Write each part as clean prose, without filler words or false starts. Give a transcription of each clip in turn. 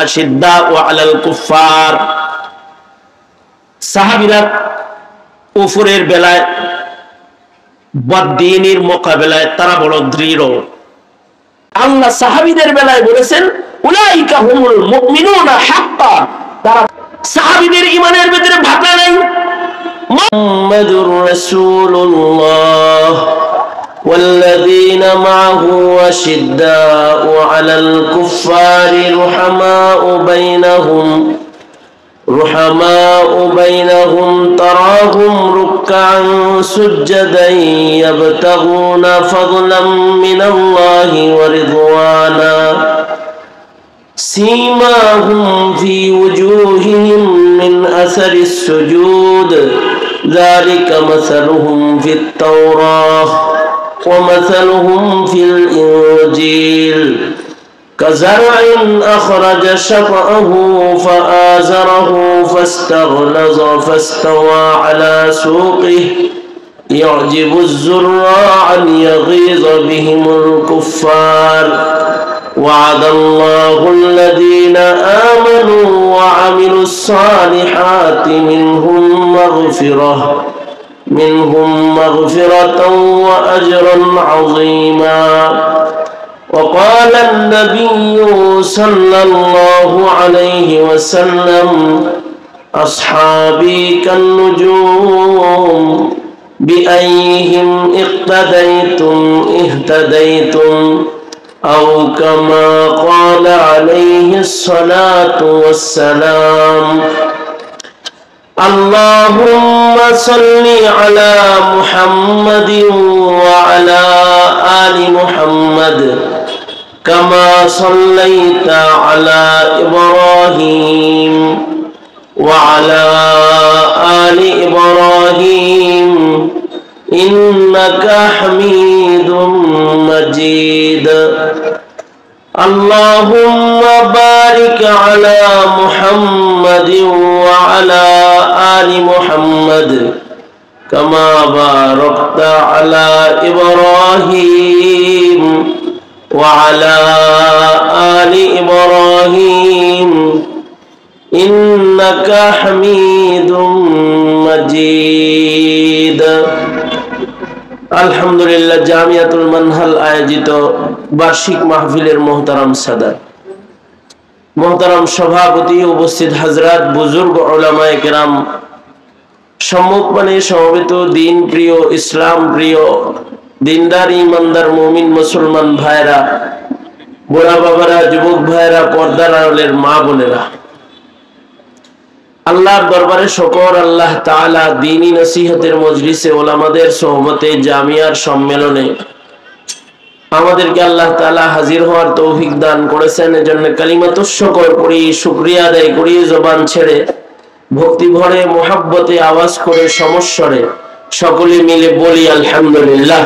আশিদ্দাউ আলাল কুফফার। সাহাবীরা কুফরের বেলায় বদ্দিনের মোকাবেলায় তারা বড় দৃঢ়। আল্লাহ সাহাবীদের বেলায় বলেছেন উলাইকা হুমুল মুমিনুনা হাক্কান, তারা সাহাবীদের ঈমানের ভিতরে ভাটা নাই। মুহাম্মাদুর রাসূলুল্লাহ والذين معه أشداء على الكفار رحماء بينهم تراهم ركعا سجدا يبتغون فضلا من الله ورضوانا سيماهم في وجوههم من أثر السجود ذلك مثلهم في التوراة ومثلهم في الإنجيل كزرع أخرج شطأه فآزره فاستغلظ فاستوى على سوقه يعجب الزراع ليغيظ بهم الكفار وعد الله الذين آمنوا وعملوا الصالحات منهم مغفرة وأجرا عظيما. وقال النبي صلى الله عليه وسلم أصحابي كالنجوم بأيهم اقتديتم اهتديتم أو كما قال عليه الصلاة والسلام. اللهم صل على محمد وعلى آل محمد كما صليت على إبراهيم وعلى آل إبراهيم إنك حميد مجيد. اللهم بارك على محمد وعلى آل محمد كما باركت على إبراهيم وعلى آل إبراهيم إنك حميد مجيد. আলহামদুলিল্লাহ, জামিয়াতুল মানহাল আয়োজিত বার্ষিক মাহফিলের মোহতারাম সাদাত, মোহতারাম সভাপতি, উপস্থিত হাজরাত, বুজুর্গ উলামায়ে কেরাম, সম্মুখপানে সমবেত দিন প্রিয়, ইসলাম প্রিয়, দিনদার ইমানদার মুমিন মুসলমান ভাইরা, বুড়া বাবারা, যুবক ভাইরা, পর্দার আড়ালের মা বোনেরা, আল্লাহর দরবারে শুকর। আল্লাহ তাআলা দ্বীনী নসিহতের মজলিসে ওলামাদের সোহবতে জামিয়ার সম্মেলনে আমাদেরকে আল্লাহ তাআলা হাজির হওয়ার তৌফিক দান করেছেন। এজন্য কালিমাতুশ শুকর করি, শুকরিয়া আদায় করি, জবান ছেড়ে ভক্তি ভরে মুহাব্বতে আওয়াজ করে সমস্বরে সকলে মিলে বলি আলহামদুলিল্লাহ।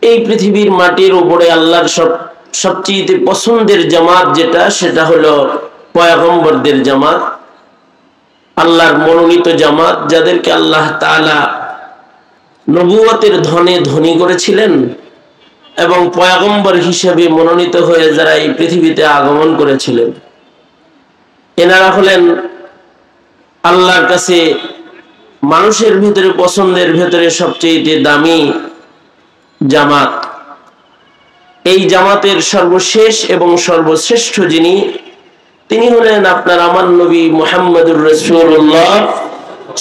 এই পৃথিবীর মাটির উপরে আল্লাহর সবচেয়ে পছন্দের জামাত যেটা, সেটা হলো পয়গম্বরদের জামাত, আল্লাহর মনোনীত জামাত, যাদেরকে আল্লাহ তাআলা নবুয়তের ধনে ধনী করেছিলেন এবং পয়গম্বর হিসেবে মনোনীত হয়ে যারা এই পৃথিবীতে আগমন করেছিলেন। এনারা হলেন আল্লাহর কাছে মানুষের ভিতরে পছন্দের ভিতরে সবচেয়ে দামি জামাত। এই জামাতের সর্বশেষ এবং সর্বশ্রেষ্ঠ যিনি, তিনি হলেন আপনার আমার নবী মুহাম্মদুর রাসূলুল্লাহ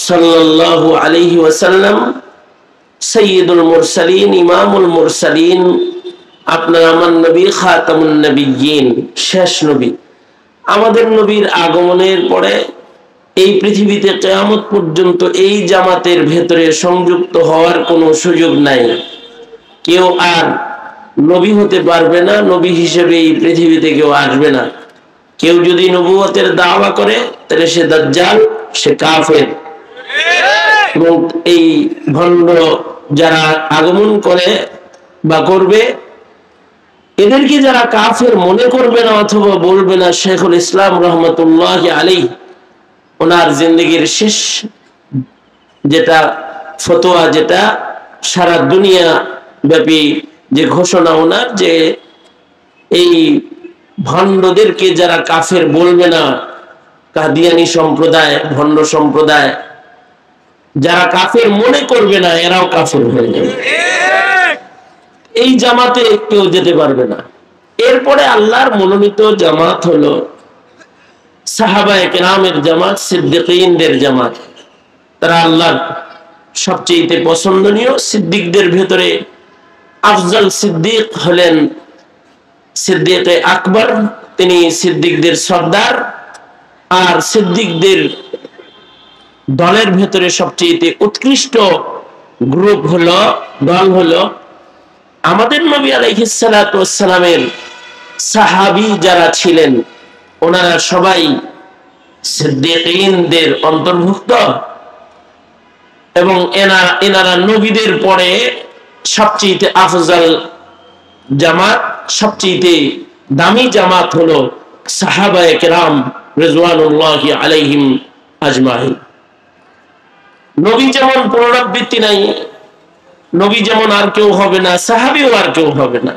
সাল্লাল্লাহু আলাইহি ওয়াসাল্লাম, সাইয়্যিদুল মুরসালিন, ইমামুল মুরসালিন, আপনার আমার নবী খাতামুন নবিয়্যিন, শেষ নবী। আমাদের নবীর আগমনের পরে এই পৃথিবীতে কিয়ামত পর্যন্ত এই জামাতের ভেতরে সংযুক্ত হওয়ার কোনো সুযোগ নাই। কেউ আর নবী হতে পারবে না, নবী হিসেবে এই পৃথিবীতে কেউ আসবে না। কেউ যদি নবুয়তের দাওয়া করে তাহলে সে দাজ্জাল, সে কাফের। এবং এই ভণ্ড যারা আগমন করে বা করবে, এদেরকে যারা কাফের মনে করবে না অথবা বলবে না, শেখুল ইসলাম রহমতুল্লাহ আলাইহি ওনার জিন্দেগির শেষ যেটা ফতোয়া, যেটা সারা দুনিয়া ব্যাপী যে ঘোষণা ওনার, যে এই ভণ্ডদেরকে যারা কাফের বলবে না, কাদিয়ানী সম্প্রদায়, ভণ্ড সম্প্রদায় যারা কাফের মনে করবে না, এরাও কাফের হয়ে যাবে। এই জামাতে কেউ যেতে পারবে না। এরপরে আল্লাহর মনোনীত জামাত হলো সাহাবায়ে কেরামের জামাত, সিদ্দিকীনদের জামাত। তারা আল্লাহর সবচেয়ে পছন্দনীয়। সিদ্দিকদের ভেতরে আফজল সিদ্দিক হলেন সিদ্দিকে আকবর, তিনি সিদ্দিকদের সর্দার। আর সিদ্দিকদের দলের ভেতরে সবচেয়ে উৎকৃষ্ট গ্রুপ হলো, দল হলো আমাদের নবী আলাইহিস সালাতু ওয়াস সালামের সাহাবী যারা ছিলেন, ওনারা সবাই সিদ্দিকীনদের অন্তর্ভুক্ত। এবং এনারা নবীদের পরে সবচেয়ে আফজল জামাত, সবচেয়ে দামি জামাত হলো সাহাবায়ে কেরাম রিজওয়ানুল্লাহি আলাইহিম আজমাইন। নবী যেমন পুনরাবৃত্তি নাই, নবী যেমন আর কেউ হবে না, সাহাবীও আর কেউ হবে না।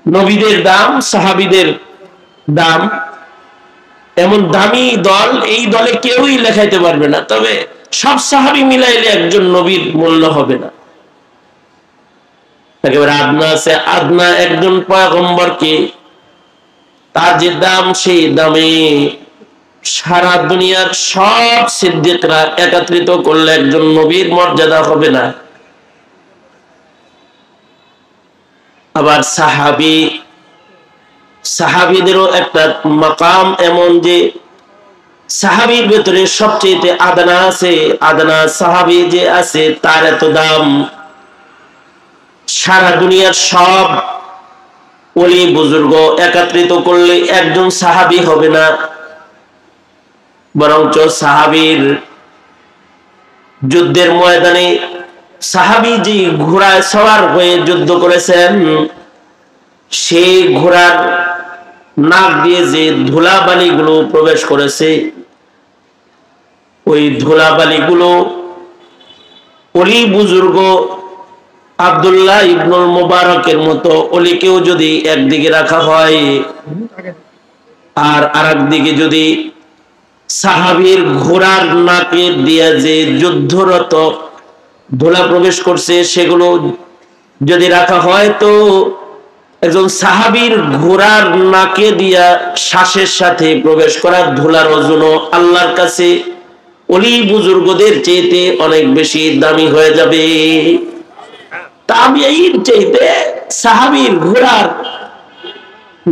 নবীদের দাম, সাহাবীদের দাম, এমন দামি দল এই দলে কেউই লেখাইতে পারবে না। তবে সব সাহাবী মিলাইলে একজন নবীর মূল্য হবে না। একেবারে আদনা আছে, আদনা একজন পয়গম্বরকে তার যে দাম, সেই দামে সারা দুনিয়ার সব সিদ্দিকরা একত্রিত করলে একজন নবীর মর্যাদা হবে না। আবার সাহাবীদেরও একটা মাকাম এমন যে সাহাবীর ভেতরে সবচেয়ে আদনা আছে, আদনা সাহাবী যে আছে তার এত দাম, সারা দুনিয়ার সব ওলি বুজুর্গ একত্রিত করলে একজন সাহাবী হবে না। বরঞ্চ সাহাবীর যুদ্ধের ময়দানে সাহাবী যে ঘোড়ায় সওয়ার হয়ে যুদ্ধ করেছেন, সেই ঘোড়ার নাক দিয়ে যে ধুলাবালিগুলো প্রবেশ করেছে, ওই ধুলাবালিগুলো ওলি বুজুর্গ আব্দুল্লাহ ইবনুল মুবারকের মতো ওলিকেও যদি একদিকে রাখা হয় আর আরেক দিকে যদি সাহাবীর ঘোড়ার নাকে দিয়ে যে যুদ্ধরত ধুলা প্রবেশ করছে সেগুলো যদি রাখা হয়, তো একজন সাহাবীর ঘোড়ার নাকে দিয়া শ্বাসের সাথে প্রবেশ করা ধুলার ওজন আল্লাহর কাছে ওলি বুজুর্গদের চাইতে অনেক বেশি দামি হয়ে যাবে। তাবিঈর চাইতে সাহাবীর ঘোড়ার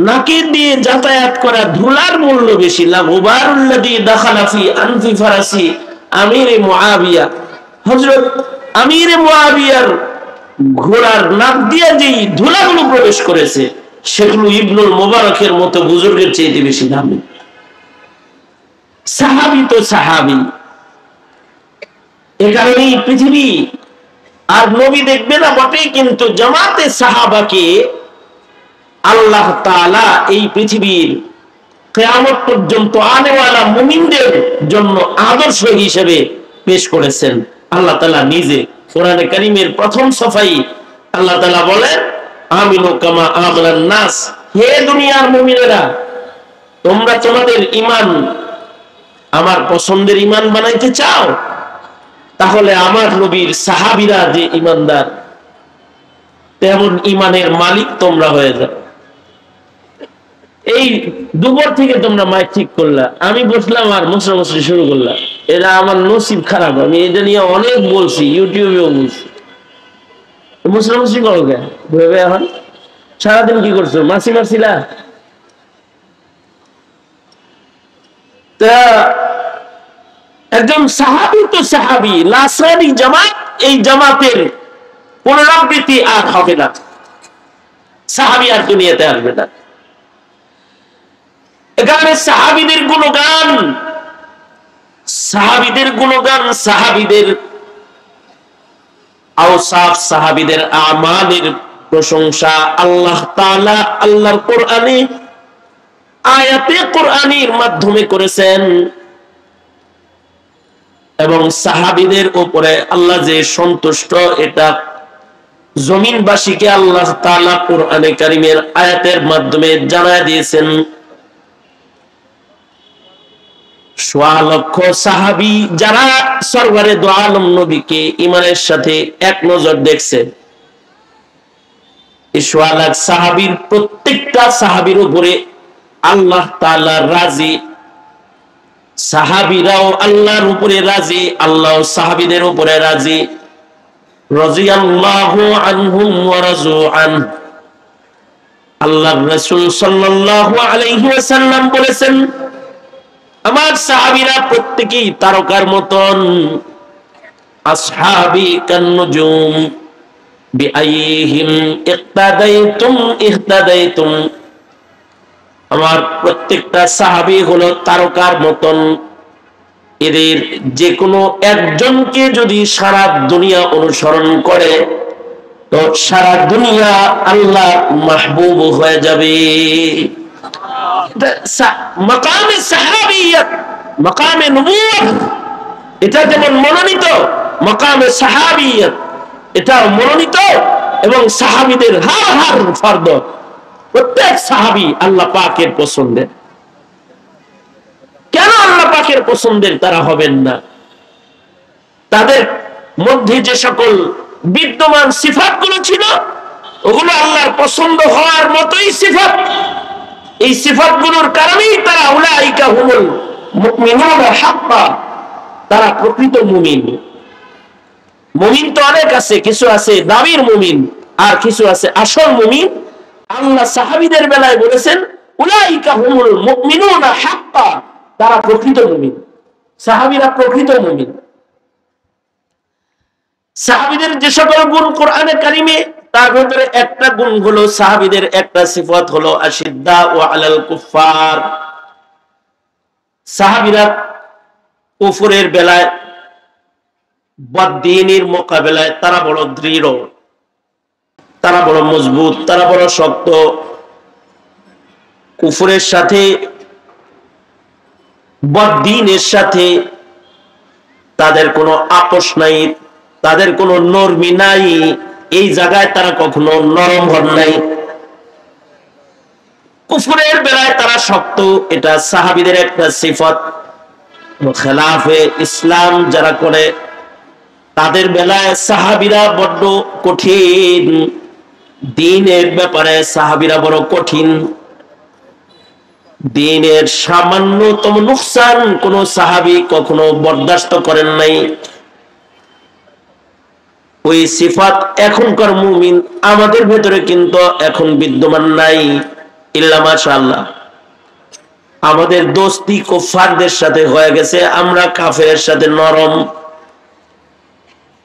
নাকে দিয়ে যাতায়াত করা ধুলার মূল্য বেশি। লা গুবারুল্লাযী দাখালা ফি আনফি ফারাসি আমির মুআবিয়া, হযরত আমির মুআবিয়ার ঘোড়ার নাক দিয়ে যেই ধুলাগুলো প্রবেশ করেছে সেগুলো ইবনুল মুবারকের মতো বুজুর্গের চাইতে বেশি দামি। সাহাবী তো সাহাবী। এ কারণেই পৃথিবী আর নবী দেখবে না বটে, কিন্তু জামাতে সাহাবাকে আল্লাহ তাআলা এই পৃথিবীর কিয়ামত পর্যন্ত আনেওয়ালা মুমিনদের জন্য আদর্শ হিসেবে পেশ করেছেন আল্লাহ তাআলা নিজে। কোরআনে কারীমের প্রথম সফাই আল্লাহ তাআলা বলেন, আমিনু কামা আমানান নাস, হে দুনিয়ার মুমিনেরা, তোমরা তোমাদের ঈমান আমার পছন্দের ঈমান বানাইতে চাও, তাহলে আমার নবীর সাহাবীরা যে ঈমানদার তেমন ঈমানের মালিক তোমরা হয়ে যাও। এই দুপুর থেকে তোমরা মাইক ঠিক করলা, আমি বসলাম আর মশরামশরি শুরু করলাম। এরা আমার নসিব খারাপ, আমি এটা নিয়ে অনেক বলছি, ইউটিউবেও বলছি। মশরামশরি করো কে ভেবে? এখন সারাদিন কি করছো? মাসি মারছিলা? তা একজন সাহাবী তো সাহাবী, লাসানি জামাত, এই জামাতের পুনরাবৃত্তি আর হবে না, সাহাবী আর দুনিয়াতে আসবে না। এখানে সাহাবীদের গুণগান, সাহাবীদের গুণগান, সাহাবীদের আওসাফ, সাহাবীদের আমালের প্রশংসা আল্লাহ তাআলা আল্লাহর কোরআনে আয়াতে কোরআনের মাধ্যমে করেছেন। এবং সাহাবীদের উপরে আল্লাহ যে সন্তুষ্ট, এটা জমিনবাসীকে আল্লাহ তাআলা কোরআনে কারীমের আয়াতের মাধ্যমে জানায় দিয়েছেন। সোয়া লক্ষ সাহাবী যারা সরওয়ারে দো আলম নবীকে ঈমানের সাথে এক নজর দেখছে, এই সোয়া লাখ সাহাবীর প্রত্যেকটা সাহাবীর উপরে আল্লাহ তাআলা রাজি, সাহাবীরাও আল্লাহর উপরে রাজি, আল্লাহ সাহাবীদের উপরে রাজি। রাদিয়াল্লাহু আনহুম ওয়া রাযু আন। আল্লাহর রাসূল সাল্লাল্লাহু আলাইহি ওয়াসাল্লাম বলেছেন, আমার সাহাবীরা প্রত্যেকেই তারকার মতন। আসহাবী কান্নুজুম বিআইহিম ইক্তাদাইতুম ইহতাদাইতুম। আমার প্রত্যেকটা সাহাবী হলো তারকার মতন, এদের যে কোনো একজনকে যদি সারা দুনিয়া অনুসরণ করে তো সারা দুনিয়া আল্লাহ মাহবুব হয়ে যাবে। মাকামে সাহাবিয়ত, মাকামে নবুয়ত এটা যেমন মনোনীত, মাকামে সাহাবিয়ত এটা মনোনীত, এবং সাহাবীদের হার হার ফরদ, প্রত্যেক সাহাবী আল্লাহ পাকের পছন্দের। কেন আল্লাহ পাকের পছন্দের তারা হবেন না? তাদের মধ্যে যে সকল বিদ্যমান সিফাতগুলো ছিল ওগুলো আল্লাহর পছন্দ হওয়ার মতোই সিফাত। এই সিফাতগুলোর কারণেই তারা উলাইকা হুমুল মুমিনুনা হাক্কা, তারা প্রকৃত মুমিন। মুমিন তো অনেক আছে, কিছু আছে দাবির মুমিন আর কিছু আছে আসল মুমিন। আল্লাহ সাহাবীদের বেলায় বলেছেন উলাইকা হুমুল মুমিনুনা হাক্কা, তারা প্রকৃত মুমিন, সাহাবীরা প্রকৃত মুমিন। সাহাবীদের যে সকল গুণ কোরআনে কারিমে, তার ভিতরে একটা গুণ হলো, সাহাবীদের একটা সিফাত হলো আশিদ্দা ও আলাল কুফার। সাহাবীরা কুফরের বেলায়, বদ্দিনের মোকাবেলায় তারা বড় দৃঢ়, তারা বড় মজবুত, তারা বড় শক্ত। কুফরের সাথে, বদ্দিনের সাথে তাদের কোনো আপোষ নাই, তাদের কোনো নরমি নাই, এই জায়গায় তারা কখনো নরম হন নাই। কুফরের বেলায় তারা শক্ত, এটা সাহাবীদের একটা সিফাত। খেলাফে ইসলাম যারা করে তাদের বেলায় সাহাবীরা বড্ড কঠিন, দ্বীনের ব্যাপারে সাহাবীরা বড় কঠিন। দ্বীনের সামান্যতম নুকসান কোন সাহাবী কখনো বরদাস্ত করেন নাই। ওই সিফাত এখনকার মুমিন আমাদের ভেতরে কিন্তু এখন বিদ্যমান নাই, ইল্লা মাশাআল্লাহ। আমাদের দোস্তি কুফারদের সাথে হয়ে গেছে, আমরা কাফেরের সাথে নরম,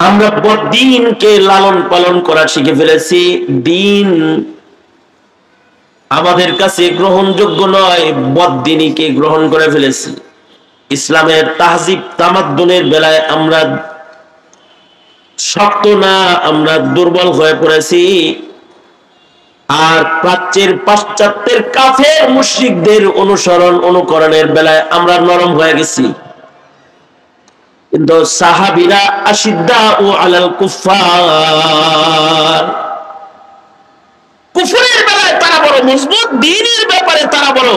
আমরা বদ্দিনকে লালন পালন করা শিখে ফেলেছি। দিন আমাদের কাছে গ্রহণযোগ্য নয়, বদ্দিনীকে গ্রহণ করে ফেলেছি। ইসলামের তাহজিব তামাদ্দুনের বেলায় আমরা শক্ত না, আমরা দুর্বল হয়ে পড়েছি। আর প্রাচ্যের পাশ্চাত্যের কাফের মুশরিকদের অনুসরণ অনুকরণের বেলায় আমরা নরম হয়ে গেছি। কিন্তু সাহাবীরা আশিদ্দা ও আলাল কুফার, কুফরের বেলায় তারা বড় মজবুত, দ্বীনের ব্যাপারে তারা বড়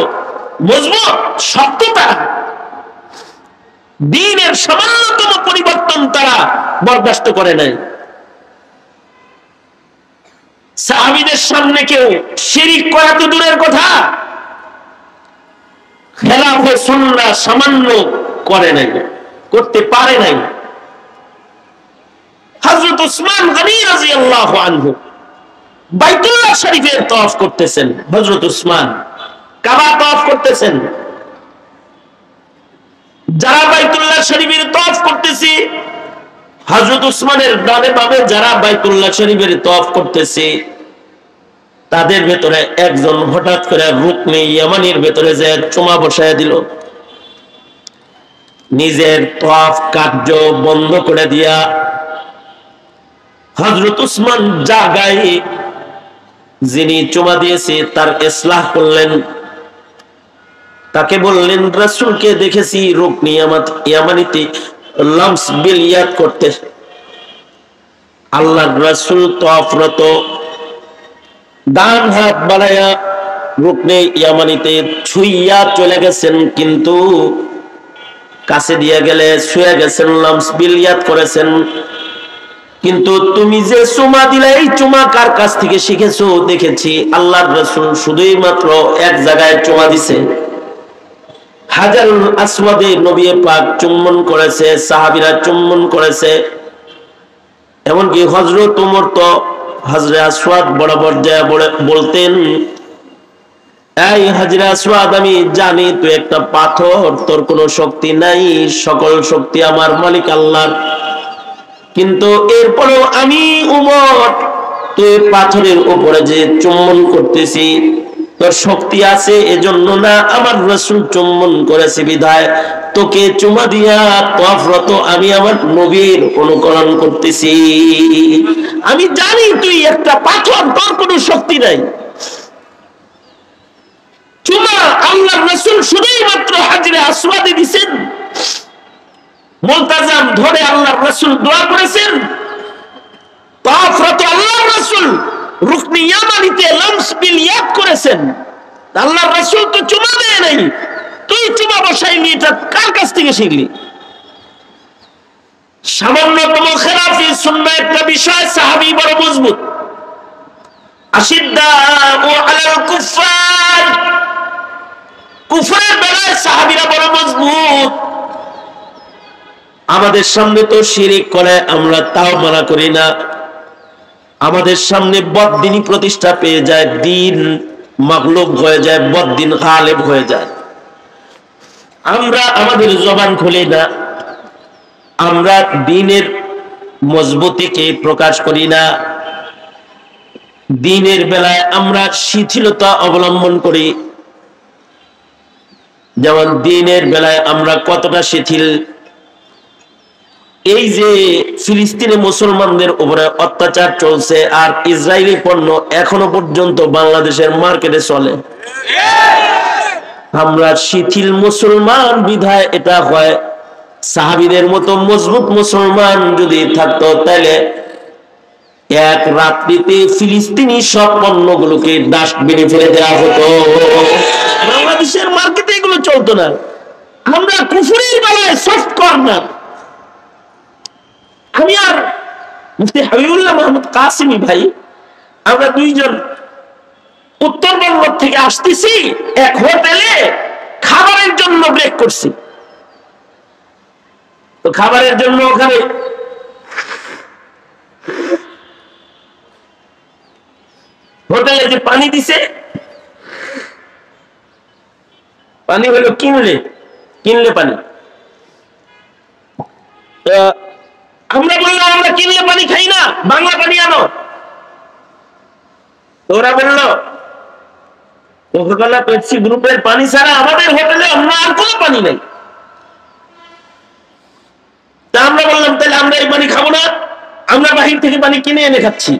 মজবুত, শক্ততা। দ্বীনের সামান্যতম পরিবর্তন তারা বরদাস্ত করে নাই। সাহাবীদের সামনে কেউ শিরিক করা তো দূরের কথা, খেলাফে সুন্নাহ সামান্য করে নাই, করতে পারে নাই। হযরত উসমান গনি রাদিয়াল্লাহু আনহু বাইতুল্লাহ শরীফের তওয়াফ করতেছেন, হযরত উসমান কাবা তওয়াফ করতেছেন। যারা বাইতুল্লাহ শরীফের তওয়াফ করতেছে, হযরত উসমানের ডানে বামে যারা বাইতুল্লাহ শরীফের তওয়াফ করতেছে, তাদের ভেতরে একজন হঠাৎ করে রুকনে ইয়ামানির ভেতরে যে চুমা বসায় দিল, নিজের তওয়াফ কার্য বন্ধ করে দিয়া হযরত উসমান জায়গায় যিনি চুমা দিয়েছে তার ইসলাহ করলেন। তাকে বললেন, রাসূলকে দেখেছি রুকনে ইয়ামানিতে লামস বিল ইয়াদ করতে, আল্লাহর রাসূল তওয়াফরত ডান হাত বাড়ায়া রুকনে ইয়ামানিতে ছুঁইয়া চলে গেছেন, কিন্তু কাছে দিয়ে গেলে শুয়ে গেছেন, লামস বিলিয়াত করেছেন। কিন্তু তুমি যে চুমা দিলে, এই চুমা কার কাছ থেকে শিখেছো? দেখেছি আল্লাহর রাসূল শুধুই মাত্র এক জায়গায় চুমা দিছে, হাজারুল আসওয়াদে নবী পাক চুম্বন করেছে, সাহাবীরা চুম্বন করেছে। এমনকি হযরত ওমর তো হাজরে আসওয়াদ বরাবর যায় বলতেন, এই হাজরে আসওয়াদ, আমি জানি তুই একটা পাথর, তোর কোনো শক্তি নাই, সকল শক্তি আমার মালিক আল্লাহর, কিন্তু এরপরেও আমি ওমর তুই পাথরের উপরে যে চুম্বন করতেছি, তোর শক্তি আছে এজন্য না, আমার রাসূল চুম্বন করেছে বিধায় তোকে চুমা দিয়া তওয়াফরত আমি আমার নবীর অনুকরণ করতেছি। আমি জানি তুই একটা পাথর, তোর কোনো শক্তি নাই। চুমা আল্লাহর রাসূল শুধুই মাত্র হাজরে আসওয়াদে দিবেন, মুলতাজাম ধরে আল্লাহর রাসূল দোয়া করেছেন। তওয়াফরত আল্লাহর রাসূল রুকনে ইয়ামানিতে লামস বিলিয়াত করেছেন। আল্লাহর রাসূল তো চুমা দেয় নাই, তুই চুমা বসাইলি, এটা কার কাছ থেকে শিখলি? সামান্যতম খেলাফি সুন্নাহ একটা বিষয় সাহাবী বড় মজবুত। আশিদ্দাউ আলাল কুফার, কুফরের বেলায় সাহাবীরা বড় মজবুত। আমাদের সামনে তো শিরিক করে, আমরা তাও মানা করি না। আমাদের সামনে বদদিনী প্রতিষ্ঠা পেয়ে যায়, দিন মাগলুব হয়ে যায়, বদদিন গালেব হয়ে যায়, আমরা আমাদের জবান খুলি না, আমরা দ্বীনের মজবুতিকে প্রকাশ করি না। দ্বীনের বেলায় আমরা শিথিলতা অবলম্বন করি। যেমন দ্বীনের বেলায় আমরা কতটা শিথিল, এই যে ফিলিস্তিনে মুসলমানদের উপরে অত্যাচার চলছে, আর ইসরায়েলি পণ্য এখনো পর্যন্ত বাংলাদেশের মার্কেটে চলে, আমরা শিথিল মুসলমান বিধায় এটা হয়। সাহাবীদের মতো মজবুত মুসলমান যদি থাকতো, তাহলে এক রাত্রিতে ফিলিস্তিনি সব পণ্যগুলোকে ডাস্টবিনে ফেলে দেওয়া হতো, বাংলাদেশের মার্কেটে এগুলো চলতো না। আমরা কুফরের বেলায় সফট কর্নার। আমি আর মুফতি হাবিবুল্লাহ মাহমুদ কাসিমি ভাই, আমরা দুইজন উত্তরবঙ্গ থেকে আসতেছি, এক হোটেলে খাবারের জন্য ব্রেক করছি। তো খাবারের জন্য ওখানে হোটেলে যে পানি দিছে, পানি হলো কিনলে পানি। আমরা বললাম আমরা কিনলে পানি খাই না, বাংলা পানি আনো। ওরা বললো কোকা-কোলা পেপসি গ্রুপের পানি ছাড়া আমাদের হোটেলে অন্য আর কোনো পানি নেই। তা আমরা বললাম তাহলে আমরা এই পানি খাবো না, আমরা বাহির থেকে পানি কিনে এনে খাচ্ছি।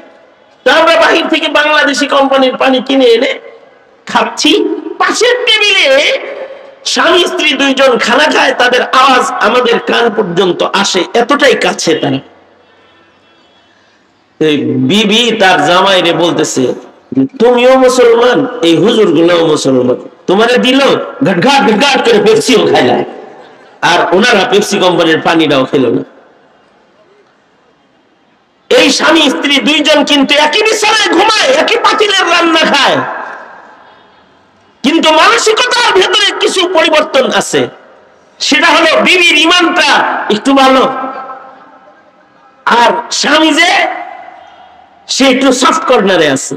তা আমরা বাহির থেকে বাংলাদেশি কোম্পানির পানি কিনে এনে খাচ্ছি। পাশের টেবিলে স্বামী স্ত্রী দুইজন খানা খায়, তাদের আওয়াজ আমাদের কান পর্যন্ত আসে, এতটাই কাছে তারা। বিবি তার জামাইরে বলতেছে, তুমিও মুসলমান, এই হুজুর গুলাও মুসলমান, তোমারে দিল ঘাট ঘাট করে পেপসিও খাইলা, আর ওনারা পেপসি কোম্পানির পানিটাও খেলো না। এই স্বামী স্ত্রী দুইজন কিন্তু একই বিছানায় ঘুমায়, একই পাতিলের রান্না খায়, কিন্তু মানসিকতার ভেতরে কিছু পরিবর্তন আছে। সেটা হলো বিবির ঈমানটা একটু ভালো, আর স্বামী যে সে একটু সফট কর্নারে আছে।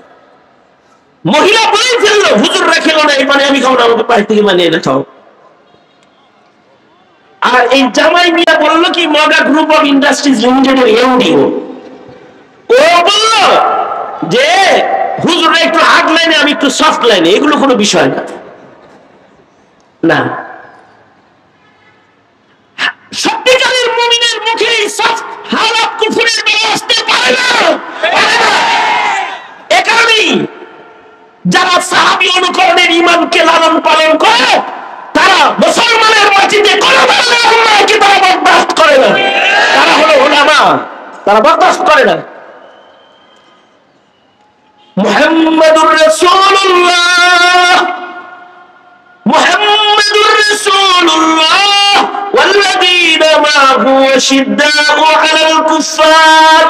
মহিলা বলে ফেললো, হুজুররা খেলো না এই পানি, আমি খাবো না, আমাকে বাইরে থেকে বানিয়ে এনে খাও। আর এই জামাই মিয়া বললো কি, মগা গ্রুপ অফ ইন্ডাস্ট্রিজ লিমিটেডের এমডি, ও বলল যে হুজুররা একটু হার্ড লাইনে, আমি একটু সফট লাইনে, এগুলো কোনো বিষয় না। না, সত্যিকারের মুমিনের মুখে সফট হালাত কুফরের বেলা আসতে পারে না। এ কারণেই যারা সাহাবী অনুকরণের ঈমানকে লালন পালন করে, তারা মুসলমানের মাটিতে কোনো ধরনের অন্যায়কে তারা বরদাস্ত করে না। তারা হলো উলামা, তারা বরদাস্ত করে না। মুহাম্মাদুর রাসূলুল্লাহ, মুহাম্মাদুর রাসূলুল্লাহ ওয়াল্লাযীনা মা'হু আশিদ্দাউ আলাল কুফফার।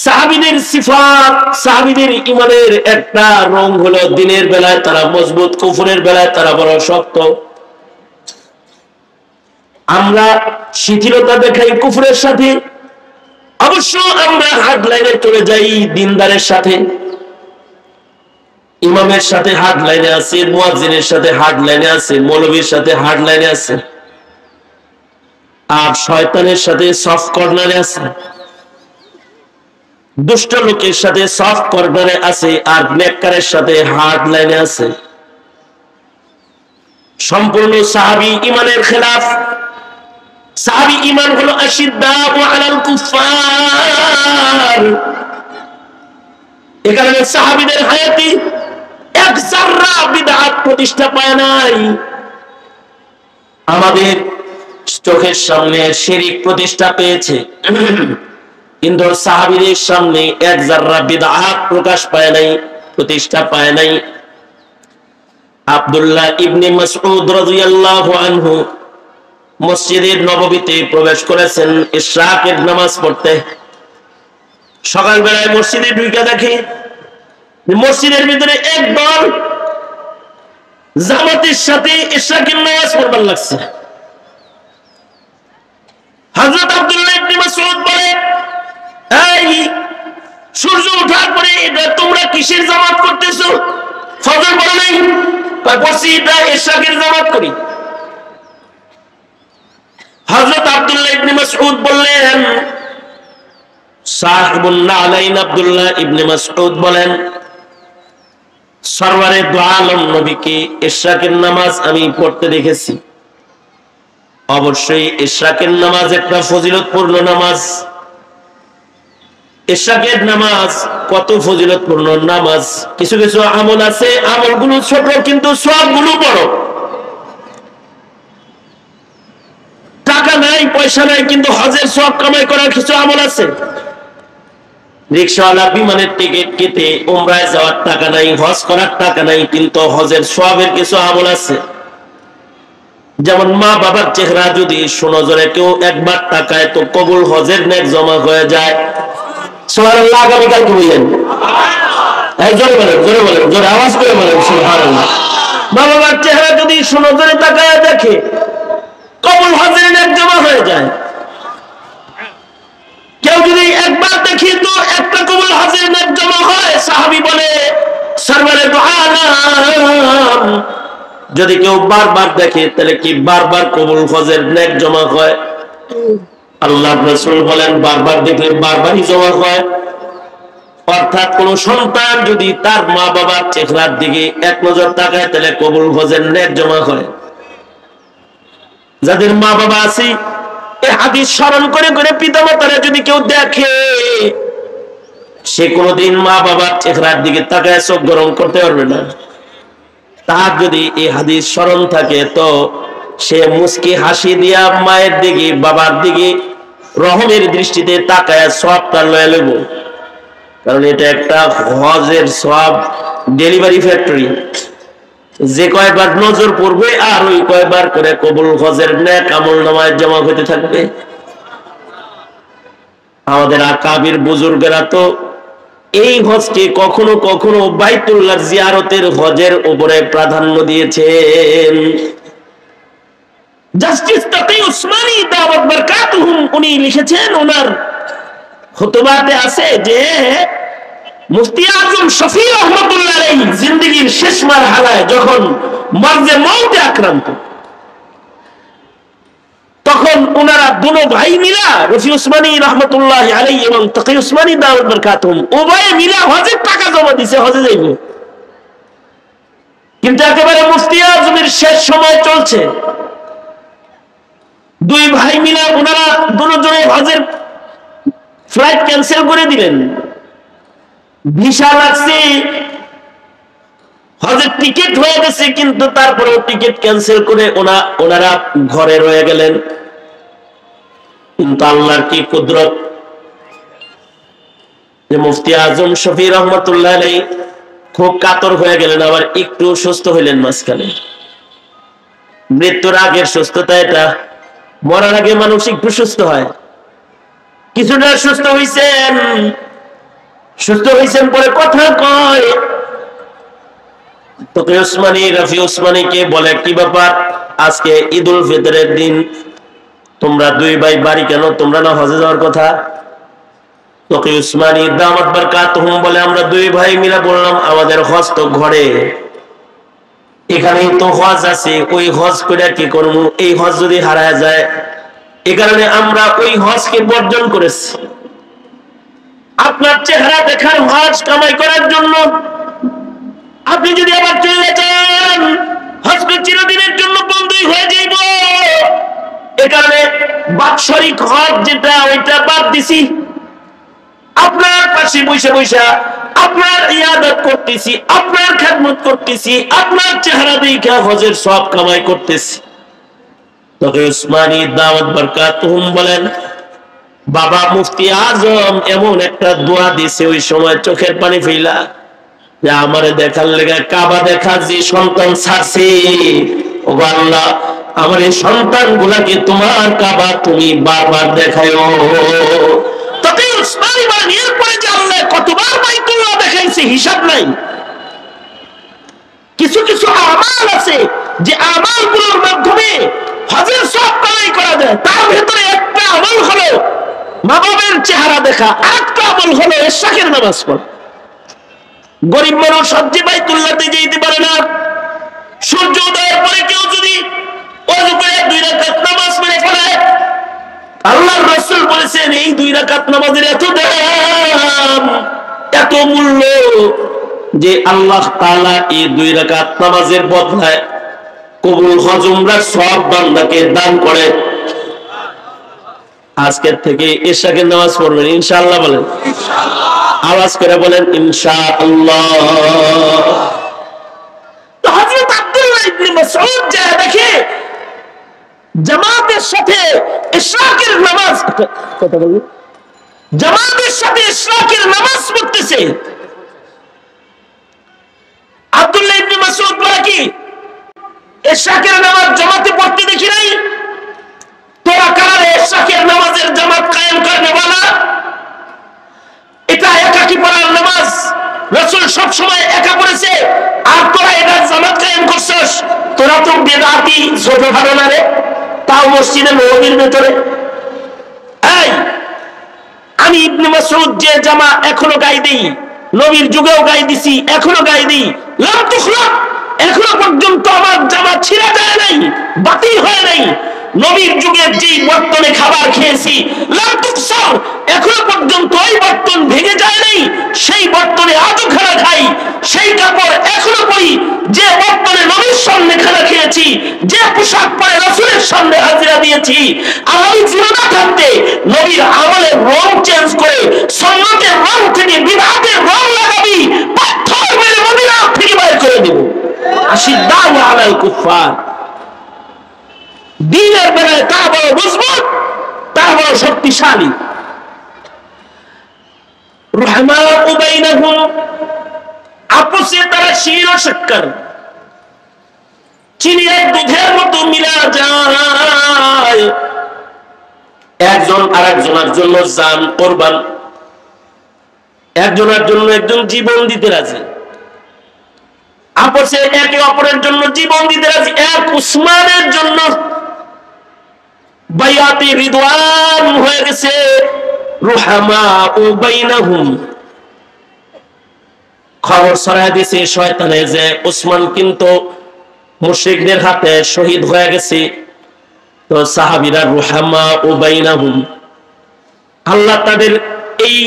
সাহাবীদের সিফাত, সাহাবীদের ঈমানের একটা রং হলো দিনের বেলায় তারা মজবুত, কুফরের বেলায় তারা বড় শক্ত। আমরা শিথিলতা দেখাই কুফরের সাথে, অবশ্য আমরা হার্ড লাইনে চলে যাই দিনদারের সাথে, ইমামের সাথে হার্ড লাইনে আছে, মুয়াজ্জিনের সাথে হার্ড লাইনে আছে, মৌলবীর সাথে হার্ড লাইনে আছে, আর শয়তানের সাথে সফট কর্নারে আছে, দুষ্ট লোকের সাথে সফট কর্নারে আছে, আর নেককারের সাথে হার্ড লাইনে আছে। সম্পূর্ণ সাহাবী ঈমানের খেলাফ। সাহাবী ঈমান হলো আশিদ্দাউ আলাল কুফফার। এ কারণে সাহাবীদের হায়াতে এক যাররা বিদআত প্রতিষ্ঠা পায় নাই। আমাদের চোখের সামনে শিরক প্রতিষ্ঠা পেয়েছে, কিন্তু সাহাবীদের সামনে এক যাররা বিদআত প্রকাশ পায় নাই, প্রতিষ্ঠা পায় নাই। আব্দুল্লাহ ইবনে মাসউদ রাদিয়াল্লাহু আনহু মসজিদের নববীতে প্রবেশ করেছেন ইশরাকের নামাজ পড়তে। সকালবেলায় মসজিদে ঢুকে দেখে মসজিদের ভিতরে একদল জামাতের সাথে ইশরাকের নামাজ পড়বার লাগছে। হযরত আব্দুল্লাহ ইবনে মাসউদ বলে, এই সূর্য ওঠার পরে তোমরা কিসের জামাত করতেছো? ফজর পড়ো নাই? পড়ছি, এটা ইশরাকের জামাত করি। হযরত আব্দুল্লাহ ইবনে মাসউদ বললেন, সাহিবুন নালাইন আব্দুল্লাহ ইবনে মাসউদ বলেন, সরওয়ারে দু আলম নবীকে ইশরাকের নামাজ আমি পড়তে দেখেছি। অবশ্যই ইশরাকের নামাজ একটা ফজিলতপূর্ণ নামাজ। ইশরাকের নামাজ কত ফজিলতপূর্ণ নামাজ। কিছু কিছু আমল আছে, আমলগুলো ছোট কিন্তু সওয়াবগুলো বড়। টাকা নাই, পয়সা নাই, কিন্তু হজের সওয়াব কামাই করার কিছু আমল আছে। রিকশাওয়ালা বিমানের টিকিট কেটে উমরায় যাওয়ার টাকা নাই, হজ করার টাকা নাই, কিন্তু হজের সওয়াবের কিছু আমল আছে। যেমন মা বাবার চেহারা যদি সুনজরে কেউ একবার তাকায় তো কবুল হজের নেক জমা হয়ে যায়। সুবহানাল্লাহ। আগামীকাল কি বললেন? জোরে বলেন, জোরে বলেন, জোরে আওয়াজ করে বলেন সুবহানাল্লাহ। মা বাবার চেহারা যদি সুনজরে তাকায় দেখে কবুল হজের নেক জমা হয়ে যায়। কেউ যদি একবার দেখে তো একটা কবুল হজের নেক জমা হয়। সাহাবী বলে, সরওয়ারে দু আলম যদি কেউ বারবার দেখে তাহলে কি বারবার কবুল হজের নেক জমা হয়? আল্লাহর রাসূল বলেন, বারবার দেখলে বারবারই জমা হয়। অর্থাৎ কোন সন্তান যদি তার মা বাবার চেহারার দিকে এক নজর তাকায় তাহলে কবুল হজের নেক জমা হয়। যাদের মা বাবা আছে এই হাদিস স্মরণ করে করে পিতামাতারা যদি কেউ দেখে, সে কোনোদিন মা বাবার চেহারার দিকে তাকায় চোখ গরম করতে পারবে না। তার যদি এই হাদিস স্মরণ থাকে তো সে মুস্কি হাসি দিয়া মায়ের দিকে বাবার দিকে রহমের দৃষ্টিতে তাকায় সওয়াবটা লয়ে লইব। কারণ এটা একটা হজের সওয়াব ডেলিভারি ফ্যাক্টরি। যে কয়বার নজর পড়বে আর ওই কয়বার করে কবুল হজের নেক আমলনামায় জমা হতে থাকবে। আমাদের আকাবির বুজুর্গেরা তো এই হজকে কখনো কখনো বাইতুল্লাহর জিয়ারতের হজের উপরে প্রাধান্য দিয়েছেন। জাস্টিস তাকি উসমানী দাওয়াত বারাকাতুহুম উনি লিখেছেন, ওনার খুতবাতে আছে যে মুফতি আজম শফি রহমাতুল্লাহ আলাইহি জিন্দেগীর শেষ মারহালায় যখন মরজে মউতে আক্রান্ত, তখন ওনারা দুনো ভাই মিলা রফি উসমানী রহমাতুল্লাহ আলাইহি এবং তাকি উসমানী দাওয়াত বারাকাতুহুম উভয়ে মিলা হজের টাকা জমা দিয়েছে, হজে যাইব। কিন্তু একেবারে মুফতি আজমের শেষ সময় চলছে, দুই ভাই মিলা ওনারা দুজনে হজের ফ্লাইট ক্যান্সেল করে দিলেন। ভিসা লাগছে, হজের টিকিট হয়ে গেছে, কিন্তু তারপরেও টিকিট ক্যান্সেল করে ওনারা ঘরে রয়ে গেলেন। কিন্তু আল্লাহর কি কুদরত, যে মুফতি আজম শফি রহমতুল্লাহ আলাইহি খুব কাতর হয়ে গেলেন, আবার একটু সুস্থ হইলেন মাঝখানে। মৃত্যুর আগের সুস্থতা এটা, মরার আগে মানুষ একটু সুস্থ হয়। কিছুটা সুস্থ হইছেন পরে কথা কয় তোকে উসমানী, রাফি উসমানীকে বলে, কি ব্যাপার, আজকে ঈদুল ফিতরের দিন, তোমরা দুই ভাই বাড়ি কেন, তোমরা না হজে যাওয়ার কথা? তোকে উসমানী দামাত বারকাতুহুম বলে, আমরা দুই ভাই মিলে বললাম আমাদের হজ তো ঘরে, এখানেই তো হজ আছে, ওই হজ করে কি করবো, এই হজ যদি হারায় যায়, এ কারণে আমরা ওই হজকে বর্জন করেছি। আপনার চেহারা দেখার হজ কামাই করার জন্য আপনি যদি আবার চলে যান, হজকে চিরদিনের জন্য বন্ধই হয়ে যাইব। এ কারণে বাৎসরিক হজ যেটা, ওইটা বাদ দিছি। আপনার পাশে বৈশা বৈশা আপনার ইবাদত করতেছি, আপনার খেদমত করতেছি, আপনার চেহারা দেখা হজের সব কামাই করতেছি। তবে উসমানী দাওয়াত বারকাতুহুম বলেন, বাবা মুফতি আজম এমন একটা দোয়া দিছে, ওই সময় চোখের পানি ফেলা, যে আমারে দেখার লেগে কাবা দেখার যে সন্তান ছাড়ছে, ও আল্লাহ আমার এই সন্তান গুলাকে তোমার কাবা তুমি বারবার দেখায়ো। তবে উসমানী বলেন, এরপরে যে আল্লাহ কতবার বাইতুল্লাহ দেখাইছে হিসাব নাই। কিছু কিছু আমাল আছে যে আমালগুলোর মাধ্যমে হজের সব কামাই করা যায়, তার ভেতরে একটা আমল হলো মা বাবার চেহারা দেখা, আরেকটা আমল হলো ইশরাকের নামাজ পড়া। গরিব মানুষ হজ্জে বাইতুল্লাহতে যেতে পারে না, সূর্য উদয়ের পরে কেউ যদি ওযু করে 2 রাকাত নামাজ পড়ে ফেলে, আল্লাহর রাসূল বলেছেন এই 2 রাকাত নামাজের এত দাম, এত মূল্য, যে আল্লাহ তাআলা এই 2 রাকাত নামাজের বদলায় কবুল হজ উমরার সব বান্দাকে দান করে। আজকের থেকে ইশরাকের নামাজ পড়বেন ইনশাআল্লাহ, বলেন ইনশাআল্লাহ, আওয়াজ করে বলেন ইনশাআল্লাহ। তো হযরত আব্দুল্লাহ ইবনে মাসউদ যা দেখে জামাতের সাথে ইশরাকের নামাজ, কথা বলুন, জামাতের সাথে ইশরাকের নামাজ পড়তেছে, আব্দুল্লাহ ইবনে মাসউদ বলে, কি ইশরাকের নামাজ জামাতে পড়তে দেখি নাই, তোরা কারা ইশরাকের নামাজের জামাত কায়েম করনে वाला? এটা একাকী পড়ার নামাজ, রাসূল সব সময় একা পড়েছে, আর তোরা এটা জামাত কায়েম করছস, তোরা তো বেদাতি ছোট ধারণা রে, তাও মসজিদে নববীর ভিতরে। এই আমি ইবনে মাসউদ যে জামা এখনো গায়ে দেই, নবীর যুগেও গায়ে দিছি, এখনো গায়ে দিই, লাম তুখলাক, এখনো পর্যন্ত আমার জামা ছিঁড়া যায় নাই, বাতিল হয় নাই। নবীর যুগের যে বর্তনে খাবার খেয়েছি, লাম তুকসার, এখনো পর্যন্ত ওই বর্তন ভেঙে যায় নাই, সেই বর্তনে আজও খানা খাই, সেই কাপড় এখনো পরি, যে বর্তনে নবীর সামনে খানা খেয়েছি, যে পোশাক পরে রাসূলের সামনে হাজিরা দিয়েছি। আর আমি জীবনে থাকতে নবীর আমলের রং চেঞ্জ করে সুন্নতের রং থেকে বিদআতের রং লাগাবি, পাথর মেরে মদিনা থেকে বাইর করে দেব। আশিদ্দাউ আলাল কুফার, দ্বীনের বেলায় তারা বড় মজবুত, তারা বড় শক্তিশালী। রহমাউ বাইনাহুম, আপসে তারা শির ও শক্কর, চিনি আর দুধের মতো মিলা যায়। একজন আরেকজনের জন্য জান কোরবান, একজনের জন্য একজন জীবন দিতে রাজি, আপসে একে অপরের জন্য জীবন দিতে রাজি। এক উসমানের জন্য বায়াতে রিদওয়ান হয়ে গেছে। রুহামাউ বাইনাহুম, খবর ছড়ায় দিয়েছে শয়তানে যে উসমান কিন্তু মুশরিকদের হাতে শহীদ হয়ে গেছে। তো সাহাবীরা রুহামাউ বাইনাহুম, আল্লাহ তাদের এই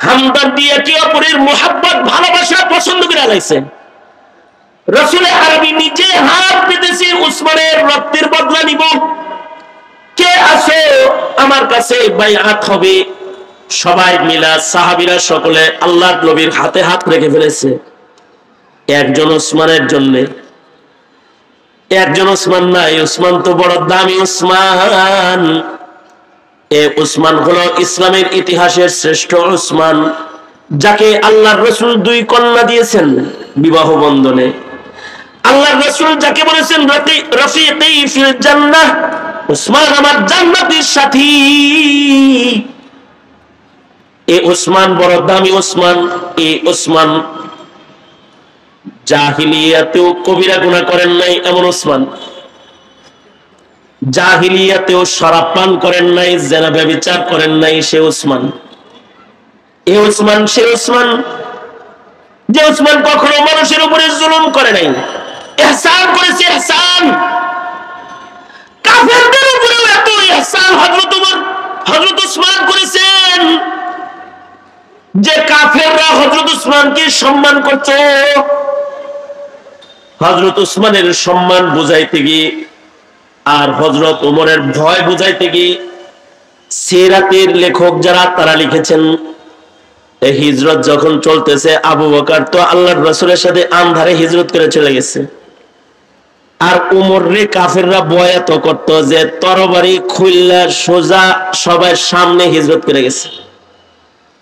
হামদর্দি একে অপরের মুহাব্বত ভালোবাসা পছন্দ করে আলাইছেন। রাসূল আরবি নিজে হাত পেতেছে উসমানের রক্তের বদলা নিব, কে আসো আমার কাছে বাইআত হবে। সবাই মিলা সাহাবীরা সকলে আল্লাহর নবীর হাতে হাত রেখে ফেলেছে। একজন উসমানের জন্য, একজন উসমান নাই, উসমান তো বড় দামি উসমান। এ উসমান হলো ইসলামের ইতিহাসের শ্রেষ্ঠ উসমান। যাকে আল্লাহর রাসূল 2 কন্যা দিয়েছেন বিবাহ বন্ধনে, আল্লাহর রাসূল যাকে বলেছেন রফিকি ফিল জান্নাহ, উসমান আমার জান্নাতের সাথী। এই উসমান বড় দামি উসমান। এই উসমান জাহিলিয়াতেও কবিরা গুনাহ করেন নাই এমন উসমান, জাহিলিয়াতেও শরাব পান করেন নাই, জিনা ব্যভিচার করেন নাই সে উসমান। এই উসমান সে উসমান যে উসমান কখনো মানুষের উপরে জুলুম করে নাই, ইহসান করেছে। ইহসান কাফেরদের উপরেও এত ইহসান হযরত উসমান করেছেন যে কাফেররা হযরত উসমানকে সম্মান করছে। হযরত উসমানের সম্মান বুঝাইতে গিয়ে আর হযরত ওমরের ভয় বুঝাইতে গিয়ে সিরাতের লেখক যারা তারা লিখেছেন, এই হিজরত যখন চলতেছে আবু বকর তো আল্লাহর রাসূলের সাথে আন্ধারে হিজরত করে চলে গেছে, আর ওমর রে কাফেররা বয়াত করত যে তরবারি খুললা সোজা সবার সামনে হিজরত করে গেছে।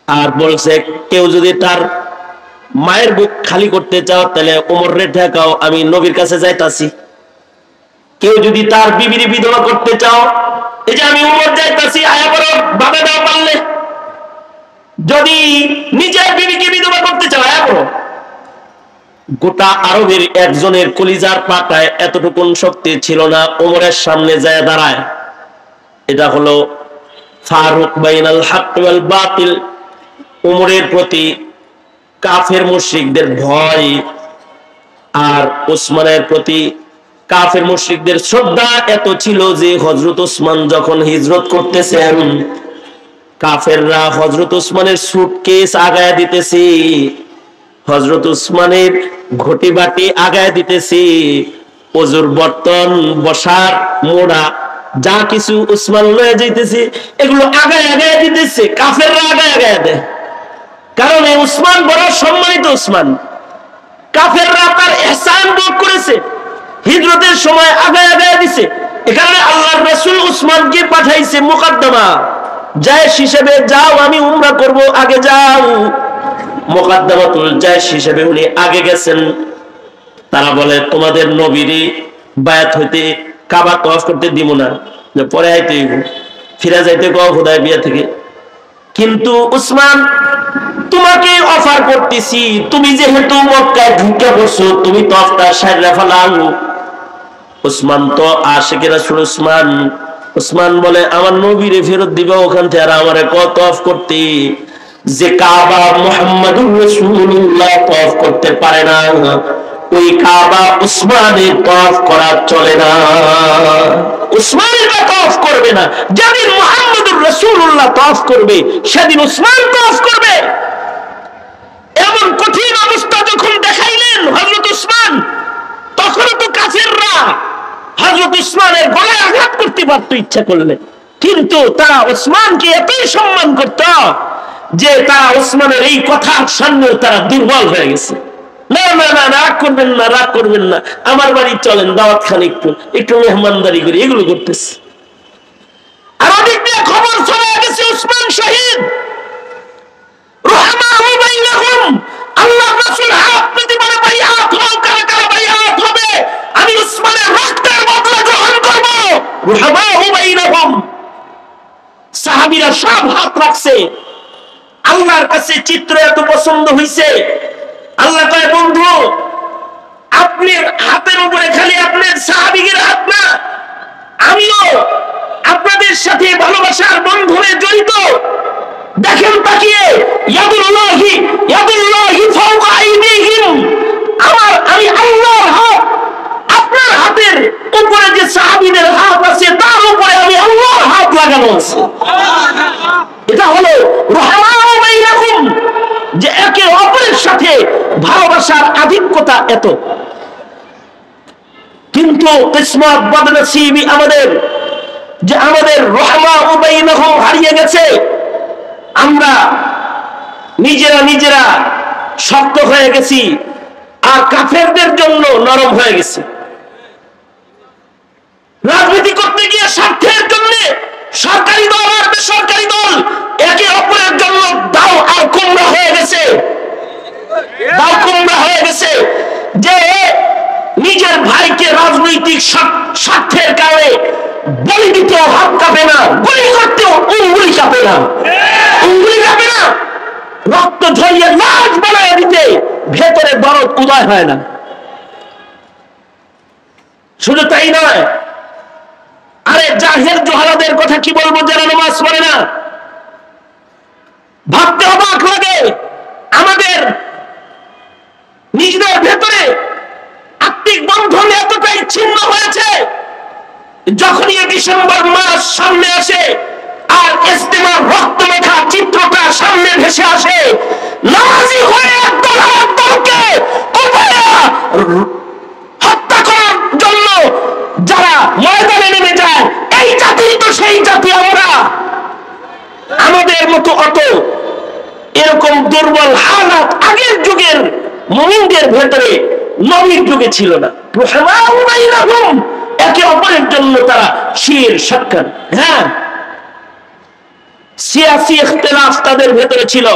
আর বলছে কেউ যদি তার মায়ের বুক খালি করতে চাও তাহলে ওমর রে ঠেকাও, আমি নবীর কাছে যাইতাছি। কেউ যদি তার বিবির বিধবা করতে চাও, এই যে আমি ওমর যাইতাছি, আয়া বড় বাধা দাও পারলে। যদি নিজের বিবিকে বিধবা করতে চাও, আয়া বড়। গোটা আরবের একজনের কলিজার পাতায় এতটুকুন শক্তি ছিল না ওমরের সামনে যায় দাঁড়ায়। এটা হলো ফারুক বাইনাল হক ওয়াল বাতিল। ওমরের প্রতি কাফের মুশরিকদের ভয় আর ওসমানের প্রতি কাফের মুশরিকদের শ্রদ্ধা এত ছিল যে হযরত ওসমান যখন হিজরত করতেছেন, কাফেররা হযরত ওসমানের সুটকেস আগায় দিতেছে, হযরত ওসমানের ঘটি বাটি আগায় দিতেছে, ওজুর বর্তন, বসার মোড়া যা কিছু ওসমান লয়ে যাইতেছে এগুলো আগায় আগায় দিতেছে, কাফেররা আগায় আগায় দেয়। কারণ এই ওসমান বড় সম্মানিত ওসমান, কাফেররা তার ইহসান ভোগ করেছে, হিজরতের সময় আগায় আগায় দিছে। এ কারণে আল্লাহর রাসূল ওসমানকে পাঠাইছে মুকদ্দমা, জায়েশ হিসেবে যাও, আমি উমরা করব, আগে যাও। মুকদ্দমাতুল জায়েশ হিসেবে উনি আগে গেছেন। তারা বলে তোমাদের নবীরই বায়াত হইতে কাবা তওয়াফ করতে দিব না, যে পরে আইতে হইব, ফিরে যাইতে কও হুদায়বিয়া থেকে। কিন্তু উসমান তোমাকে অফার করতেছি, তুমি যেহেতু মক্কায় ঢুকে বসো, তুমি তওয়াফটা সাইরা ফেলাও। উসমান তো আশিকে রাসূল উসমান। উসমান বলে আমার নবীরে ফেরত দিবা ওখান থেকে, আর আমারে কত তওয়াফ করতে, যে কাবা মুহাম্মাদুর রাসূলুল্লাহ তওয়াফ করতে পারে না, ওই কাবা উসমানের তওয়াফ করা চলে না। উসমানের তওয়াফ করবে না, যেদিন মুহাম্মাদুর রাসূলুল্লাহ তওয়াফ করবে সেদিন উসমান তওয়াফ করবে। এমন কঠিন অবস্থা যখন দেখাইলেন হযরত উসমান, তখন তো কাফেররা হযরত উসমানের গলায় আঘাত করতে পারত ইচ্ছা করলে, কিন্তু তারা উসমানকে এতই সম্মান করত যে তারা উসমানের এই কথার সামনে তারা দুর্বল হয়ে গেছে। না না না, রাগ করবেন না, রাগ করবেন না, আমার বাড়ি চলেন, দাওয়াত খান, একটু মেহমানদারি করি, এগুলো করতেছে। আর ওদিক দিয়ে খবর চলে গেছে উসমান শহীদ। রহমাহু বাইনাহুম, আল্লাহর রাসূল হাত পেতে বলে বাইআত হও, কারা কারা বাইআত হবে, আমি উসমানের রক্তের বদলা গ্রহণ করব। রহমাহু বাইনাহুম, সাহাবীরা সব হাত রাখছে। আল্লাহর কাছে চিত্র এত পছন্দ হইছে, আল্লাহ কয় বন্ধু আপনার হাতের উপরে খালি আপনার সাহাবীদের হাত না, আমিও আপনাদের সাথে ভালোবাসার বন্ধনে জড়িত। দেখেন তাকিয়ে, ইয়াদুল্লাহি ফাওকা আইদিহিম, আমি আল্লাহর হাত, আপনার হাতের উপরে যে সাহাবীদের হাত আছে তার উপরে আমি আল্লাহর হাত লাগানো আছে। এটা হলো রহমাহু বাইনাহুম, যে একে অপরের সাথে ভালোবাসার আধিক্যতা এত। কিন্তু কিসমত বদনসিবি আমাদের, যে আমাদের রহমাহু বাইনাহুম হারিয়ে গেছে। আমরা নিজেরা শক্ত হয়ে গেছি, আর কাফেরদের জন্য নরম হয়ে গেছি। রাজনীতি করতে গিয়ে স্বার্থের জন্য সরকারি দল আর বেসরকারি দল একে অপরের জন্য দাও আর কুমড়া হয়ে গেছে, দাও কুমড়া হয়ে গেছে। যে নিজের ভাইকে রাজনৈতিক স্বার্থের কারণে বলি দিতেও হাত কাঁপে না, গুলি করতেও উঙ্গুলি কাঁপে না, উঙ্গুলি কাঁপে না, রক্ত ঝরিয়ে লাশ বানায় দিতে ভেতরে দরদ উদয় হয় না। শুধু তাই নয়, আরে জাহের জোহারাদের কথা কি বলবো, যারা নামাজ পড়ে না। ভাবতে অবাক লাগে, আমাদের নিজেদের ভেতরে আত্মিক বন্ধন এতটাই ছিন্ন হয়েছে, যখনই ডিসেম্বর মাস সামনে আসে আর ইজতেমার রক্তমেখা চিত্রটা সামনে ভেসে আসে, নামাজি হয়ে একদল আরেকদলকে কুপায়া হত্যা করার জন্য যারা ময়দানে নেমে যায়, এই জাতি তো সেই জাতি আমরা। আমাদের মতো অত এরকম দুর্বল হালাত আগের যুগের মুমিনদের ভেতরে নবীর যুগে ছিল না। একে অপরের জন্য তারা শির সাক্ষাৎ, হ্যাঁ সিয়াসি ইখতিলাফ তাদের ভেতরে ছিল,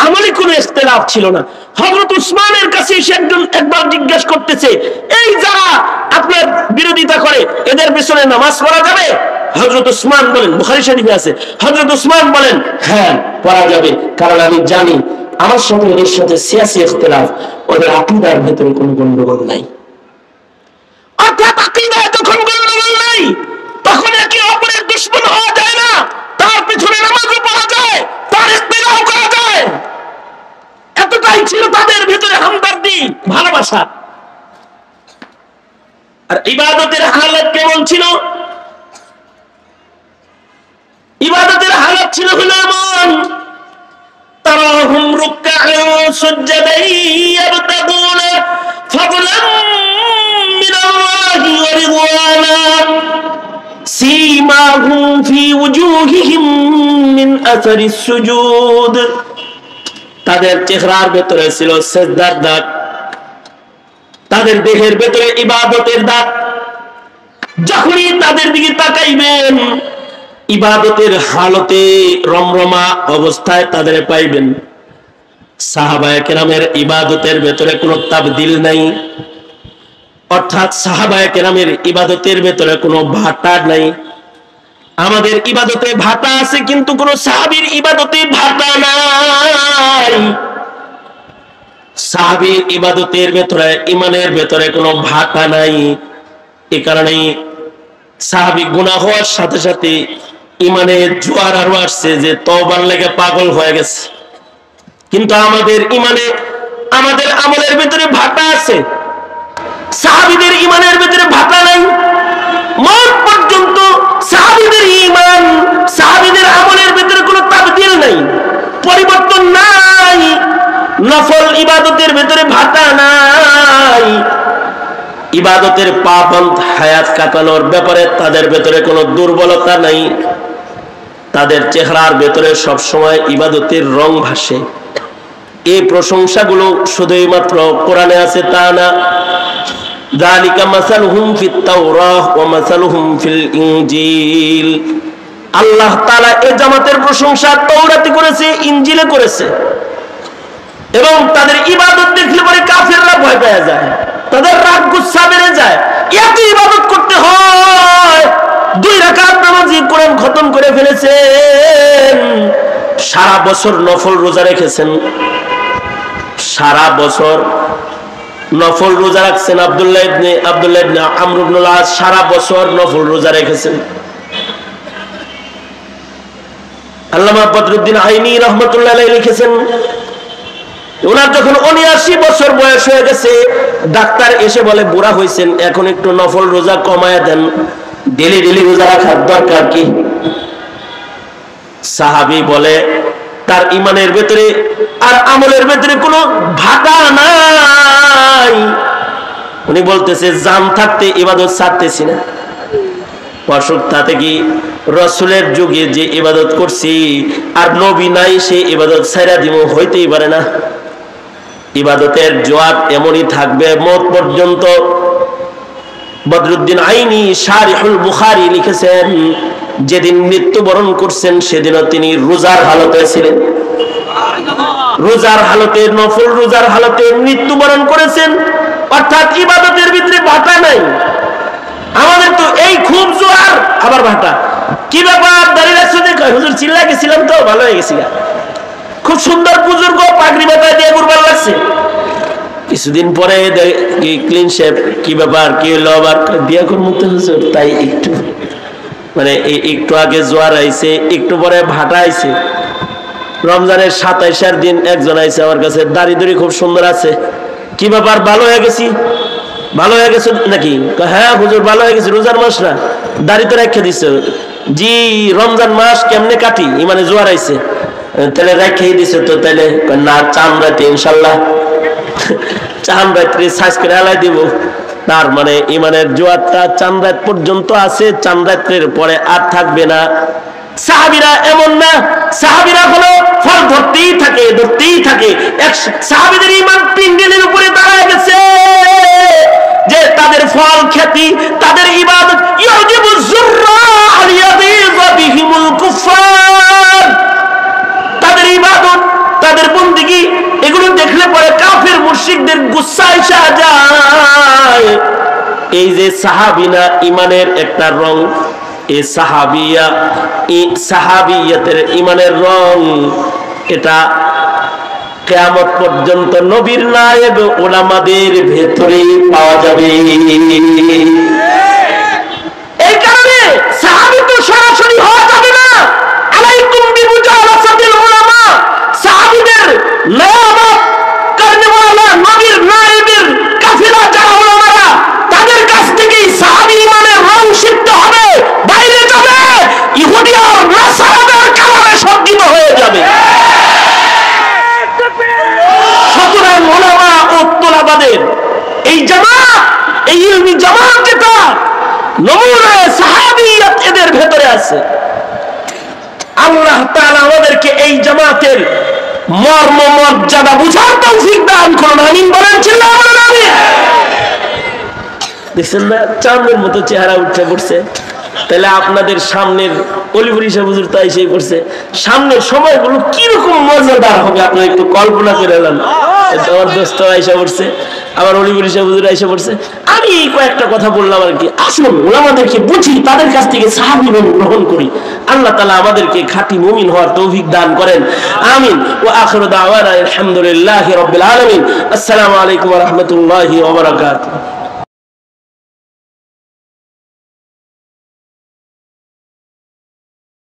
আমলি কোনো ইখতিলাফ ছিল না। হযরত উসমানের কাছে এসে একবার জিজ্ঞাসা করতেছে, এই যারা আপনার বিরোধিতা করে এদের পেছনে নামাজ পড়া যাবে? হযরত উসমান বলেন, বুখারী শরীফে আছে, হযরত উসমান বলেন হ্যাঁ পড়া যাবে, কারণ আমি জানি আমার সাথে এর সাথে সিয়াসি ইখতিলাফ, ওদের আকীদার ভেতরে কোনো গন্ডগোল নাই। অর্থাৎ আকীদায় যখন গন্ডগোল নাই তখন একে অপরের দুশমন হওয়া যায় না, তার পিছনে নামাজও পড়া যায়, তার ইত্তেবাও করা যায়। এতটাই ছিল তাদের ভিতরে হামদর্দি, ভালোবাসা। আর ইবাদতের হালত কেমন ছিল? ইবাদতের হালত ছিল হলো এমন, তারাহুম রুকআন সুজদান ইয়াবতাগুনা ফাদলান মিনাল্লাহি ওয়া রিদওয়ানা সীমাহুম ফি ওয়ুজুহিহিম মিন আসারিস সুজুদ। তাদের চেহারার ভেতরে ছিল সিজদার দাগ, তাদের দেহের ভেতরে ইবাদতের দাগ। যখনই তাদের দিকে তাকাইবেন ইবাদতের হালতে রমরমা অবস্থায় তাদের পাইবেন। সাহাবায়ে কেরামের ইবাদতের ভেতরে কোনো তাবদীল নাই, অর্থাৎ সাহাবায়ে কেরামের ইবাদতের ভেতরে কোনো ভাটা নাই। আমাদের ইবাদতে ভাটা আছে, কিন্তু কোন সাহাবীর ইবাদতে ভাটা নাই। সাহাবীর ইবাদতের ভেতরে, ইমানের ভেতরে কোনো ভাটা নাই। এই কারণেই সাহাবী গুনাহ হওয়ার সাথে সাথে ইমানে জোয়ার আরো আসছে, যে তওবার লেগে পাগল হয়ে গেছে। কিন্তু আমাদের ইমানে, আমাদের আমলের ভেতরে ভাটা আছে, সাহাবীদের ইমানের ভেতরে ভাটা নাই। মত পর্যন্ত সাহাবীদের ঈমান, সাহাবীদের আমলের ভিতরে কোনো তাবদীল নাই, পরিবর্তন নাই। নফল ইবাদতের ভিতরে ভাটা নাই। ইবাদতের পাবন্দ হায়াত কাটানোর ব্যাপারে তাদের ভেতরে কোনো দুর্বলতা নাই। তাদের চেহারার ভেতরে সব সময় ইবাদতের রং ভাসে। এই প্রশংসাগুলো শুধুই মাত্র কোরআনে আছে তা না। যালিকা মাসালুহুম ফিত তাওরাহ ওয়া মাসালুহুম ফিল ইনজিল। আল্লাহ তাআলা এই জামাতের প্রশংসা তাওরাতে করেছে, ইনজিলে করেছে। এবং তাদের ইবাদত দেখলে পরে কাফেররা ভয় পেয়ে যায়, তাদের রাগ গুসা বেড়ে যায়। এত ইবাদত করতে হয়, 2 রাকাত নামাজি কোরআন খতম করে ফেলেছেন, সারা বছর নফল রোজা রেখেছেন, সারা বছর নফল রোজা রাখছেন। আব্দুল্লাহ ইবনে আমর ইবনে আস সারা বছর নফল রোজা রেখেছেন। আল্লামা বদরুদ্দিন আইনি রহমাতুল্লাহ আলাইহি লিখেছেন, ওনার যখন 79 বছর বয়স হয়ে গেছে, ডাক্তার এসে বলে বুড়া হয়েছেন, এখন একটু নফল রোজা কমায় দেন, ডেলি ডেলি রোজা রাখার দরকার কি? সাহাবী বলে তার ইমানের ভেতরে আর আমলের ভেতরে কোনো ভাটা নাই। উনি বলতেছে জান থাকতে ইবাদত ছাড়তেছি না। অসুখ তাতে কি রাসূলের যুগে যে ইবাদত করছি আর নবী নাই, সে ইবাদত ছাইরা দিব? হইতেই পারে না। ইবাদতের জোয়াব এমনই থাকবে মত পর্যন্ত। বদরুদ্দিন আইনি শারিহুল বুখারী লিখেছেন, যেদিন মৃত্যুবরণ করছেন সেদিনও তিনি রোজার হালতে ছিলেন, রোজার হালতে, নফল রোজার হালতে মৃত্যুবরণ করেছেন। অর্থাৎ ইবাদতের ভিতরে ভাটা নাই। আমাদের তো এই খুব জোয়ার আবার ভাটা। কি ব্যাপার দাঁড়িয়ে রাখছো যে? হুজুর চিল্লা গেছিলাম তো, ভালো হয়ে গেছি, খুব সুন্দর বুজুর্গ, পাগড়ি মাথায় দিয়ে ঘুরবার লাগছে। কিছুদিন পরে ক্লিন শেপ, কি ব্যাপার, কি হলো আবার? বিয়া করবো তো হুজুর, তাই একটু মানে একটু আগে জোয়ার আইছে, একটু পরে ভাটা আইছে। রমজানের 27 দিন একজন আইছে আমার কাছে, দাড়ি দুড়ি খুব সুন্দর আছে। কি ব্যাপার, ভালো হয়ে গেছি? ভালো হয়ে গেছে নাকি? হ্যাঁ হুজুর ভালো হয়ে গেছে, রোজার মাস না, দাড়ি তো রেখে দিছে। জি রমজান মাস কেমনে কাটি, মানে জোয়ার আইছে, তাহলে রেখেই দিছে তো? তাইলে না, চান রাতে ইনশাল্লাহ, চান রাত্রে সাজ করে আলাই দিব। তার মানে ইমানের জোয়ারটা চান রাত পর্যন্ত আছে, চান রাত্রের পরে আর থাকবে না। সাহাবীরা এমন না, সাহাবীরা হলো ফল ধরতেই থাকে, ধরতেই থাকে। সাহাবীদের ঈমান পিণ্ডেলের উপরে দাঁড়ায় গেছে যে তাদের ফল খ্যাতি, তাদের ইবাদত ইয়াজিবুজ যুররা আলিয়াযিযা বিহিমুল কুফার, তাদের ইবাদত, তাদের বন্দেগী, এগুলো দেখলে পরে কাফের মুশরিকদের গুসা এসে যায়। এই যে সাহাবিনা ইমানের একটা রং, এই সাহাবিয়া, এই সাহাবিয়াতের ইমানের রং, এটা কিয়ামত পর্যন্ত নবীর নায়েব উলামাদের ভেতরে পাওয়া যাবে। এই কারণে সাহাবী তো সরাসরি হওয়া যাবে না। আলাইকুম বিমুজালাসাতিল উলামা, সাহাবীদের নায়াবাত করনেওয়ালা নবীর নায়েবের কাফিলা যারা উলামারা, তাদের কাছ থেকেই সাহাবী ইমানের রং শিখতে হবে। বাইরে যাবে ইহুদি আর নাসারাদের কালারে সজ্জিত হয়ে যাবে। সুতরাং উলামা ও তোলাবাদের এই জামাত, এই ইলমি জামাত যেটা নমুনা সাহাবিয়াত এদের ভেতরে আছে, আল্লাহ তাআলা আমাদেরকে এই জামাতের মর্ম মর্যাদা বুঝার তৌফিক দান করুন। আমিন বলেন, চিল্লাহ বলেন আমিন। দেখছেন না চাঁদের মতো চেহারা উঠে পড়ছে? তাহলে আপনাদের সামনের অলিপুরি সাহেব হুজুর তাই সেই করছে, সামনের সময়গুলো কিরকম মজাদার হবে আপনারা একটু কল্পনা করে নেন। আমার দোস্ত আইসা পড়ছে, আবার অলিপুরি সাহেব হুজুর আইসা পড়ছে। আমি কয়েকটা কথা বললাম আর কি। আসুন ওলামাদেরকে বুঝি, তাদের কাছ থেকে সাহাবী গ্রহণ করি। আল্লাহ তাআলা আমাদেরকে খাঁটি মুমিন হওয়ার তৌফিক দান করেন, আমিন। ওয়া আখিরু দাওয়ানা আলহামদুলিল্লাহি রাব্বিল আলামিন। আসসালামু আলাইকুম ওয়া রাহমাতুল্লাহি ওয়া বারাকাতুহু।